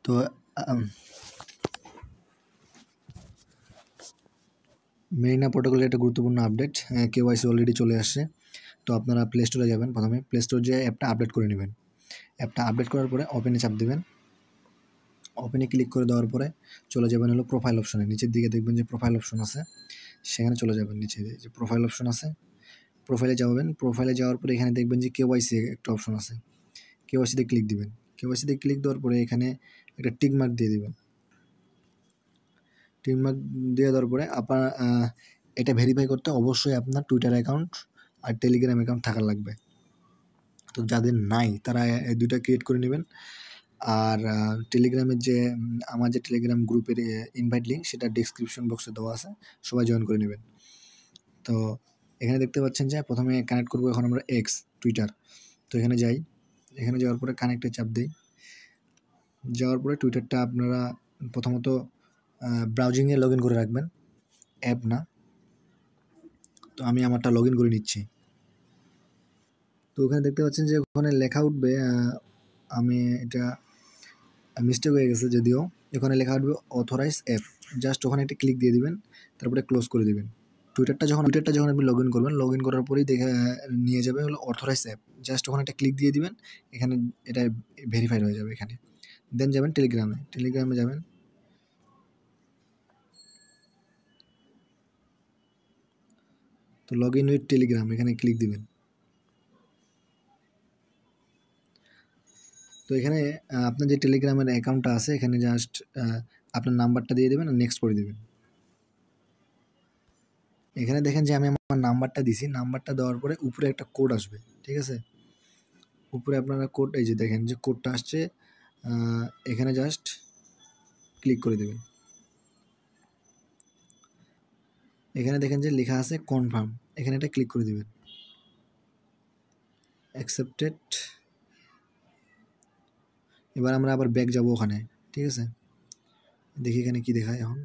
তো মেরিনা প্রোটোকলের একটা গুরুত্বপূর্ণ আপডেট, কেওয়াইসি অলরেডি চলে আসছে। তো আপনারা প্লে স্টোরে যাবেন, প্রথমে প্লে স্টোর যেয়ে অ্যাপটা আপডেট করে নেবেন। অ্যাপটা আপডেট করার পরে ওপেনে চাপ দেবেন। ওপেনে ক্লিক করে দেওয়ার পরে চলে যাবেন হলো প্রোফাইল অপশনে। নিচের দিকে দেখবেন যে প্রোফাইল অপশন আছে, সেখানে চলে যাবেন। নিচে যে প্রোফাইল অপশন আছে, প্রোফাইলে যাবেন। প্রোফাইলে যাওয়ার পরে এখানে দেখবেন যে কেওয়াইসি একটা অপশন আছে, কেওয়াইসিতে ক্লিক দিবেন। কেওয়াইসিতে ক্লিক দেওয়ার পরে এখানে একটা টিক মার্ক দিয়ে দিবেন। টিক মার্ক দিয়ে দেওয়ার পরে আপনার এটা ভেরিফাই করতে অবশ্যই আপনার টুইটার অ্যাকাউন্ট আর টেলিগ্রাম অ্যাকাউন্ট থাকা লাগবে। তো যাদের নাই তারা এই দুইটা ক্রিয়েট করে নেবেন। আর টেলিগ্রামের যে আমার যে টেলিগ্রাম গ্রুপের ইনভাইট লিঙ্ক সেটা ডেসক্রিপশন বক্সে দেওয়া আছে, সবাই জয়েন করে নেবেন। তো এখানে দেখতে পাচ্ছেন যে প্রথমে কানেক্ট করবো এখন আমরা এক্স টুইটার। তো এখানে যাই, এখানে যাওয়ার পরে কানেক্টে চাপ দিই। যাওয়ার পরে টুইটারটা আপনারা প্রথমত ব্রাউজিংয়ে লগ ইন করে রাখবেন, অ্যাপ না। তো আমি আমারটা লগ ইন করে নিচ্ছি। তো ওখানে দেখতে পাচ্ছেন যে ওখানে লেখা উঠবে, আমি এটা মিস্টেক হয়ে গেছে যদিও, ওখানে লেখা উঠবে অথরাইজ অ্যাপ। জাস্ট ওখানে একটা ক্লিক দিয়ে দিবেন, তারপরে ক্লোজ করে দিবেন। টুইটারটা যখন আপনি লগ ইন করবেন, লগ ইন করার পরেই দেখে নিয়ে যাবে হলো অথরাইজ অ্যাপ। জাস্ট ওখানে একটা ক্লিক দিয়ে দিবেন, এখানে এটা ভেরিফাইড হয়ে যাবে এখানে। দেন যাবেন টেলিগ্রামে যাবেন। তো লগ ইন উইথ টেলিগ্রাম এখানে ক্লিক দিবেন। তো এখানে আপনার যে টেলিগ্রামের অ্যাকাউন্টটা আছে এখানে জাস্ট আপনার নাম্বারটা দিয়ে দেবেন আর নেক্সট করে দেবেন। এখানে দেখেন যে আমি আমার নাম্বারটা দিছি, নাম্বারটা দেওয়ার পরে উপরে একটা কোড আসবে, ঠিক আছে? উপরে আপনারা কোড, এই যে দেখেন যে কোডটা আসছে, এখানে জাস্ট ক্লিক করে দেবেন। এখানে দেখেন যে লেখা আছে কনফার্ম, এখানে এটা ক্লিক করে দেবেন। অ্যাকসেপ্টেড। এবার আমরা আবার ব্যাক যাব ওখানে, ঠিক আছে? দেখি এখানে কি দেখায় এখন।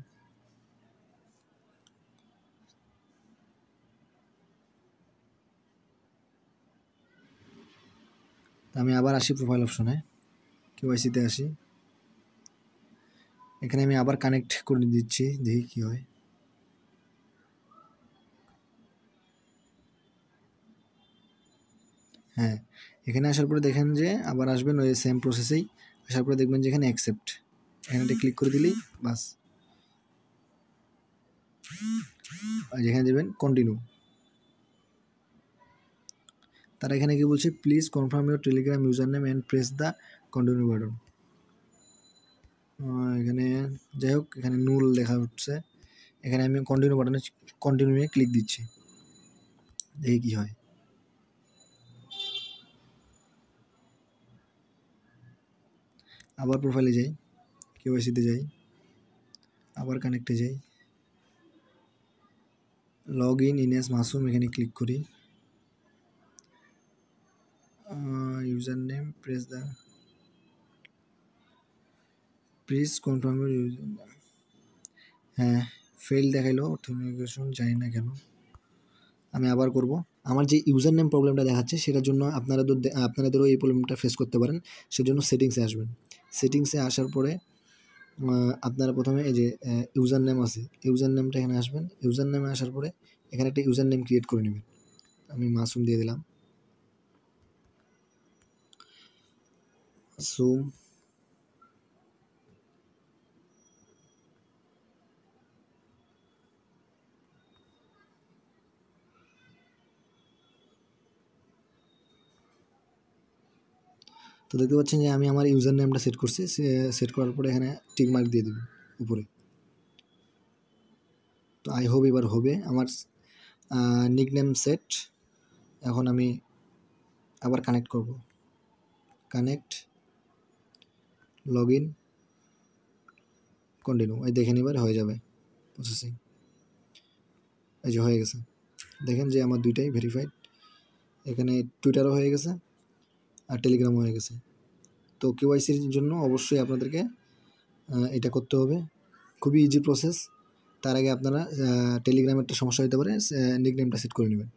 আমি আবার আসি প্রোফাইল অপশনে, কেওয়াইসিতে আসি। এখানে আমি আবার কানেক্ট করে দিচ্ছি, দেখি কি হয়। হ্যাঁ, এখানে আসার পরে দেখেন যে আবার আসবেন ওই সেম প্রসেসেই। আসার পরে দেখবেন যে এখানে অ্যাকসেপ্ট, এখানে ক্লিক করে দিলেই বাস। আর যেখানে দেবেন কন্টিনিউ। তারা এখানে কি বলছে, please confirm your Telegram user name and press the continue button. এখানে যাই হোক, এখানে নুল লেখা উঠছে। এখানে আমি কন্টিনিউ বাটনে কন্টিনিউয়ে ক্লিক দিচ্ছি, দেখি কি হয়। আবার প্রোফাইলে যাই, কেওয়াইসিতে যাই, আবার কানেক্টে যাই, লগ ইন এস মাসুম, এখানে ক্লিক করি। User name please confirm your user name. হ্যাঁ, ফেল দেখাইলো অথেন্টিকেশন, জানি না কেন। আমি আবার করব। আমার যে ইউজার নেম প্রবলেমটা দেখাচ্ছে সেটার জন্য আপনাদেরও এই প্রবলেমটা ফেস করতে পারেন। সেজন্য সেটিংসে আসবেন। সেটিংসে আসার পরে আপনারা প্রথমে এই যে ইউজার নেম আছে, ইউজার নেমটা এখানে আসবেন। ইউজার নেমে আসার পরে এখানে একটা ইউজার নেম ক্রিয়েট করে নেবেন। আমি মাসুম দিয়ে দিলাম, মাসুম। তো দেখতে পাচ্ছেন যে আমি আমার ইউজার নেমটা সেট করছি। সেট করার পরে এখানে টিক মার্ক দিয়ে দেবেন উপরে। তো আই হোপ এবার হবে আমার নিকনেম সেট। এখন আমি আবার কানেক্ট করব, কানেক্ট, লগ ইন, কন্টিনিউ। এই দেখেন এবার হয়ে যাবে প্রসেসিং। এই যে হয়ে গেছে, দেখেন যে আমার দুইটাই ভেরিফাইড। এখানে টুইটারও হয়ে গেছে আর টেলিগ্রামও হয়ে গেছে। তো কেওয়াইসির জন্য অবশ্যই আপনাদেরকে এটা করতে হবে, খুবই ইজি প্রসেস। তার আগে আপনারা টেলিগ্রামের একটা সমস্যা হতে পারে, নিকনেমটা সেট করে নেবেন।